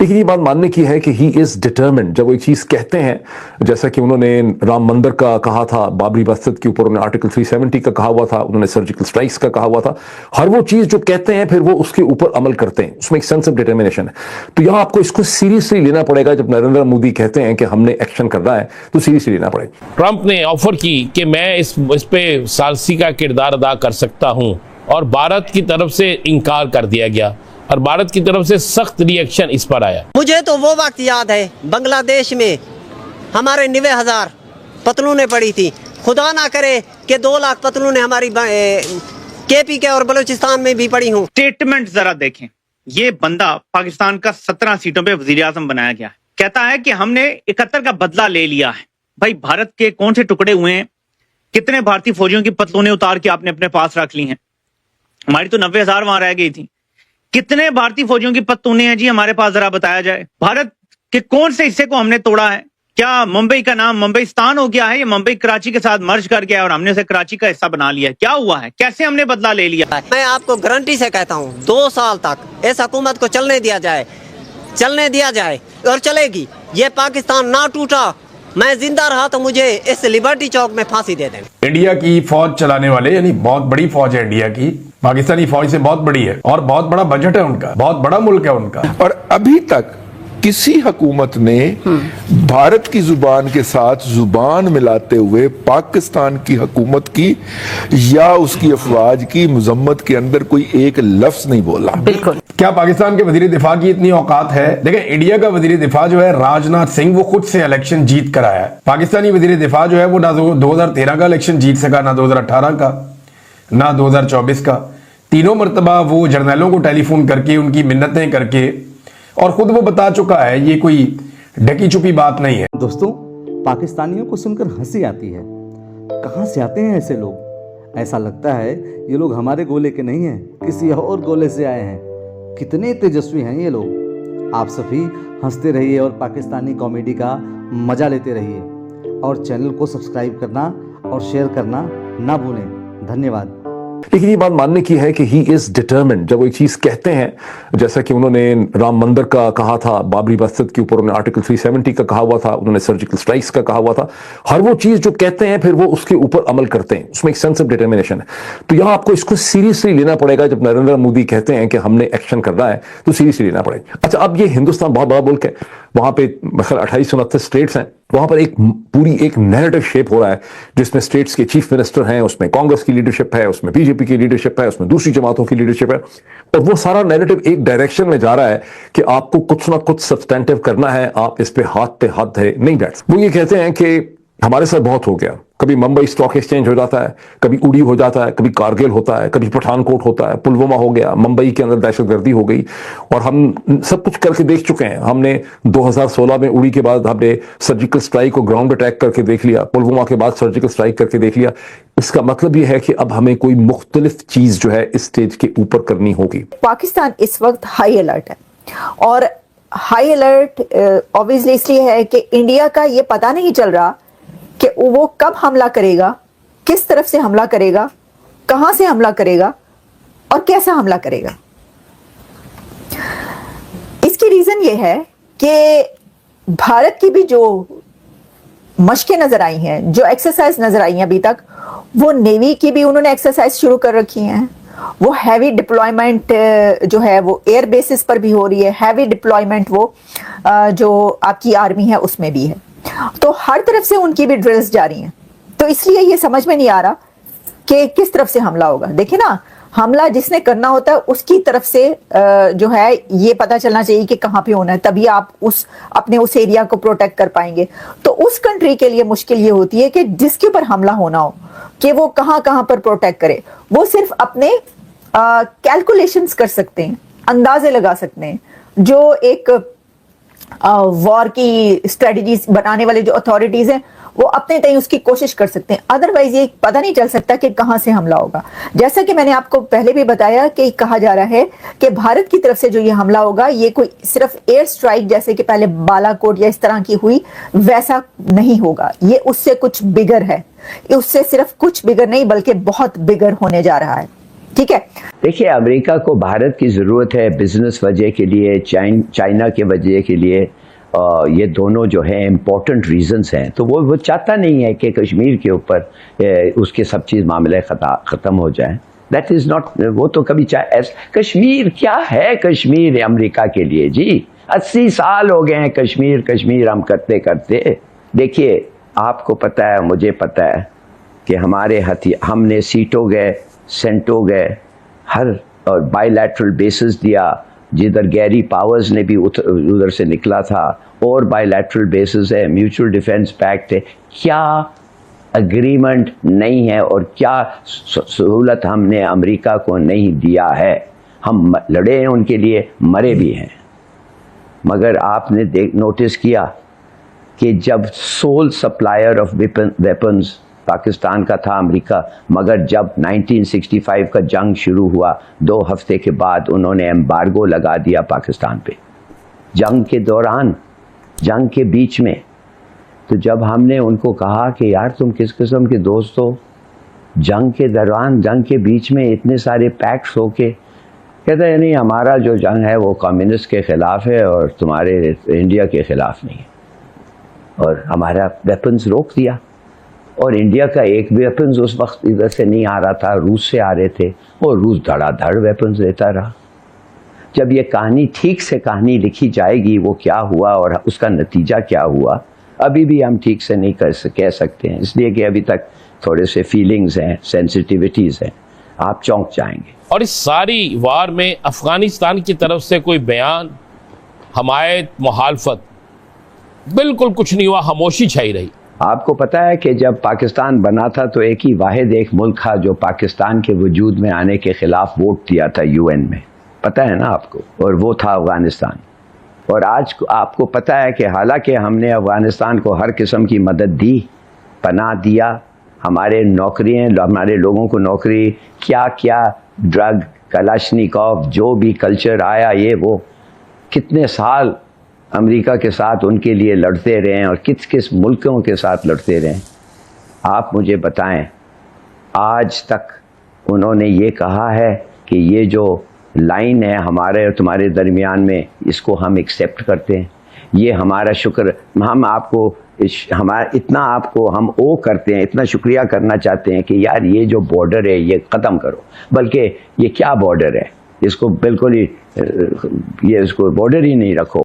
लेकिन ये बात मानने की है कि ही इज डिटर्मिन्ड। जब वो एक चीज कहते हैं, जैसा कि उन्होंने राम मंदिर का कहा था, बाबरी मस्जिद के ऊपर उन्होंने आर्टिकल 370 का कहा हुआ था, उन्होंने सर्जिकल स्ट्राइक्स का कहा हुआ था, हर वो चीज जो कहते हैं फिर वो उसके ऊपर अमल करते हैं, उसमें एक सेंस ऑफ डिटर्मिनेशन है। तो यहां आपको इसको सीरियसली लेना पड़ेगा। जब नरेंद्र मोदी कहते हैं कि हमने एक्शन करना है तो सीरियसली लेना पड़ेगा। ट्रंप ने ऑफर की कि मैं इस पे सारसी का किरदार अदा कर सकता हूं, और भारत की तरफ से इनकार कर दिया गया और भारत की तरफ से सख्त रिएक्शन इस पर आया। मुझे तो वो वक्त याद है, बांग्लादेश में हमारे 90,000 पतलूनें पड़ी थी। खुदा ना करे कि 2 लाख पतलूनें हमारी केपी के और बलूचिस्तान में भी पड़ी हूँ। स्टेटमेंट जरा देखें, ये बंदा पाकिस्तान का 17 सीटों पे वजीर आजम बनाया गया है, कहता है कि हमने 71 का बदला ले लिया है। भाई भारत के कौन से टुकड़े हुए हैं? कितने भारतीय फौजियों की पतलूनें उतार के आपने अपने पास रख ली हैं? हमारी तो 90,000 वहां रह गई थी। कितने भारतीय फौजियों की पतलूनें हैं जी हमारे पास, जरा बताया जाए। भारत के कौन से हिस्से को हमने तोड़ा है? क्या मुंबई का नाम मुंबईस्तान हो गया है, या मुंबई कराची के साथ मर्ज कर गया और हमने उसे कराची का हिस्सा बना लिया है? क्या हुआ है? कैसे हमने बदला ले लिया? मैं आपको गारंटी से कहता हूँ 2 साल तक इस हुकूमत को चलने दिया जाए और चलेगी। ये पाकिस्तान ना टूटा, मैं जिंदा रहा तो मुझे इस लिबर्टी चौक में फांसी दे दें। इंडिया की फौज चलाने वाले, यानी बहुत बड़ी फौज है इंडिया की, पाकिस्तानी फौज से बहुत बड़ी है और बहुत बड़ा बजट है उनका, बहुत बड़ा मुल्क है उनका। और अभी तक किसी हुकूमत ने भारत की जुबान के साथ जुबान मिलाते हुए पाकिस्तान की हुकूमत की या उसकी अफवाज की मजम्मत के अंदर कोई एक लफ्ज नहीं बोला। बिल्कुल। क्या पाकिस्तान के वजीर दिफा की इतनी औकात है? देखिए, इंडिया का वजीर दिफा जो है राजनाथ सिंह, वो खुद से इलेक्शन जीत कर आया है। पाकिस्तानी वजीर दिफा जो है वो ना 2013 का इलेक्शन जीत सका, ना 2018 का, ना 2024 का। तीनों मरतबा वो जर्नलों को टेलीफोन करके उनकी मिन्नतें करके, और खुद वो बता चुका है ये कोई ढकी छुपी बात नहीं है। दोस्तों, पाकिस्तानियों को सुनकर हंसी आती है। कहां से आते हैं ऐसे लोग? ऐसा लगता है ये लोग हमारे गोले के नहीं हैं, किसी और गोले से आए हैं। कितने तेजस्वी हैं ये लोग। आप सभी हंसते रहिए और पाकिस्तानी कॉमेडी का मजा लेते रहिए, और चैनल को सब्सक्राइब करना और शेयर करना ना भूलें। धन्यवाद। लेकिन ये बात मानने की है कि ही इज डिटर्मिन्ड। जब वो एक चीज कहते हैं, जैसा कि उन्होंने राम मंदिर का कहा था, बाबरी मस्जिद के ऊपर उन्होंने आर्टिकल 370 का कहा हुआ था, उन्होंने सर्जिकल स्ट्राइक्स का कहा हुआ था, हर वो चीज जो कहते हैं फिर वो उसके ऊपर अमल करते हैं, उसमें एक सेंस ऑफ डिटर्मिनेशन है। तो यहां आपको इसको सीरियसली लेना पड़ेगा। जब नरेंद्र मोदी कहते हैं कि हमने एक्शन करना है तो सीरियसली लेना पड़ेगा। अच्छा, अब ये हिंदुस्तान बहुत बड़ा मुल्क है, वहां पे 28-29 स्टेट्स हैं, वहां पर एक नैरेटिव शेप हो रहा है जिसमें स्टेट्स के चीफ मिनिस्टर हैं, उसमें कांग्रेस की लीडरशिप है, उसमें बीजेपी की लीडरशिप है, उसमें दूसरी जमातों की लीडरशिप है, और वो सारा नैरेटिव एक डायरेक्शन में जा रहा है कि आपको कुछ ना कुछ सब्सटेंटिव करना है, आप इस पे हाथ धरे नहीं बैठ। वो ये कहते हैं कि हमारे साथ बहुत हो गया, कभी मुंबई स्टॉक एक्सचेंज हो जाता है, कभी उड़ी हो जाता है, कभी कारगिल होता है, कभी पठानकोट होता है, पुलवामा हो गया, मुंबई के अंदर दहशतगर्दी हो गई, और हम सब कुछ करके देख चुके हैं। हमने 2016 में उड़ी के बाद हमने सर्जिकल स्ट्राइक को ग्राउंड अटैक करके देख लिया, पुलवामा के बाद सर्जिकल स्ट्राइक करके देख लिया। इसका मतलब यह है कि अब हमें कोई मुख्तलिफ चीज जो है इस स्टेज के ऊपर करनी होगी। पाकिस्तान इस वक्त हाई अलर्ट है, और हाई अलर्ट ऑब्वियसली इसलिए है कि इंडिया का ये पता नहीं चल रहा कि वो कब हमला करेगा, किस तरफ से हमला करेगा, कहां से हमला करेगा और कैसा हमला करेगा। इसकी रीजन ये है कि भारत की भी जो मशकें नजर आई हैं, जो एक्सरसाइज नजर आई हैं अभी तक, वो नेवी की भी उन्होंने एक्सरसाइज शुरू कर रखी हैं। वो हैवी डिप्लॉयमेंट जो है वो एयर बेसिस पर भी हो रही है, हैवी डिप्लॉयमेंट वो जो आपकी आर्मी है उसमें भी है। तो हर तरफ से उनकी भी ड्रिल्स जारी हैं। तो इसलिए ये समझ में नहीं आ रहा कि किस तरफ से हमला होगा। देखिए ना, हमला जिसने करना होता है उसकी तरफ से जो है ये पता चलना चाहिए कि कहाँ पे होना है, तभी आप अपने उस एरिया को प्रोटेक्ट कर पाएंगे। तो उस कंट्री के लिए मुश्किल ये होती है कि जिसके ऊपर हमला होना हो कि वो कहाँ पर प्रोटेक्ट करे। वो सिर्फ अपने कैलकुलेशंस कर सकते हैं, अंदाजे लगा सकते हैं। जो एक वॉर की स्ट्रेटजीज बनाने वाले जो अथॉरिटीज हैं वो अपने तय उसकी कोशिश कर सकते हैं, अदरवाइज ये पता नहीं चल सकता कि कहां से हमला होगा। जैसा कि मैंने आपको पहले भी बताया कि कहा जा रहा है कि भारत की तरफ से जो ये हमला होगा ये कोई सिर्फ एयर स्ट्राइक जैसे कि पहले बालाकोट या इस तरह की हुई वैसा नहीं होगा। ये उससे कुछ बिगर है, उससे सिर्फ कुछ बिगर नहीं बल्कि बहुत बिगर होने जा रहा है। ठीक है। देखिए, अमेरिका को भारत की ज़रूरत है बिजनेस वजह के लिए, चाइना के वजह के लिए। ये दोनों जो हैं इम्पोर्टेंट रीजंस हैं। तो वो चाहता नहीं है कि कश्मीर के ऊपर उसके सब चीज़ मामले ख़त्म हो जाए। दैट इज़ नॉट, वो तो कभी कश्मीर क्या है कश्मीर अमेरिका के लिए जी? 80 साल हो गए हैं कश्मीर कश्मीर हम करते करते। देखिए, आपको पता है, मुझे पता है कि हमने सीटों गए, सेंटो गए, हर और बायलैटरल बेसिस दिया, जिधर गैरी पावर्स ने भी उधर से निकला था, और बायलैटरल बेसिस है, म्यूचुअल डिफेंस पैक्ट है। क्या एग्रीमेंट नहीं है और क्या सहूलत हमने अमेरिका को नहीं दिया है? हम लड़े हैं उनके लिए, मरे भी हैं। मगर आपने नोटिस किया कि जब sole supplier of weapons Pakistan का था अमेरिका, मगर जब 1965 का जंग शुरू हुआ 2 हफ्ते के बाद उन्होंने एम्बार्गो लगा दिया पाकिस्तान पे। जंग के दौरान, जंग के बीच में, तो जब हमने उनको कहा कि यार तुम किस किस्म के दोस्त हो, जंग के दौरान, जंग के बीच में इतने सारे पैक्ट्स होके, कहते हैं नहीं, हमारा जो जंग है वो कम्युनिस्ट के ख़िलाफ़ है और तुम्हारे इंडिया के ख़िलाफ़ नहीं है। और हमारा वेपन्स रोक दिया, और इंडिया का एक वेपन्स उस वक्त इधर से नहीं आ रहा था, रूस से आ रहे थे, और रूस धड़ाधड़ वेपन्स देता रहा। जब ये कहानी ठीक से कहानी लिखी जाएगी, वो क्या हुआ और उसका नतीजा क्या हुआ, अभी भी हम ठीक से नहीं कह सकते हैं, इसलिए कि अभी तक थोड़े से फीलिंग्स हैं, सेंसिटिविटीज़ हैं, आप चौंक जाएंगे। और इस सारी वार में अफगानिस्तान की तरफ से कोई बयान, हमायत, मुखालफत, बिल्कुल कुछ नहीं हुआ, खामोशी छाई रही। आपको पता है कि जब पाकिस्तान बना था तो एक ही वाहिद एक मुल्क था जो पाकिस्तान के वजूद में आने के ख़िलाफ़ वोट दिया था यूएन में, पता है ना आपको, और वो था अफ़गानिस्तान। और आज आपको पता है कि हालांकि हमने अफ़गानिस्तान को हर किस्म की मदद दी, पनाह दिया, हमारे नौकरियाँ, हमारे लोगों को नौकरी, क्या क्या ड्रग, कलाशनिकोव, जो भी कल्चर आया, ये वो, कितने साल अमेरिका के साथ उनके लिए लड़ते रहे हैं और किस किस मुल्कों के साथ लड़ते रहे हैं। आप मुझे बताएं, आज तक उन्होंने ये कहा है कि ये जो लाइन है हमारे और तुम्हारे दरमियान में, इसको हम एक्सेप्ट करते हैं, ये हमारा शुक्र, हम आपको हमारा इतना आपको हम ओ करते हैं, इतना शुक्रिया करना चाहते हैं कि यार ये जो बॉर्डर है ये ख़त्म करो। बल्कि ये क्या बॉर्डर है, इसको बिल्कुल ही, ये इसको बॉर्डर ही नहीं रखो।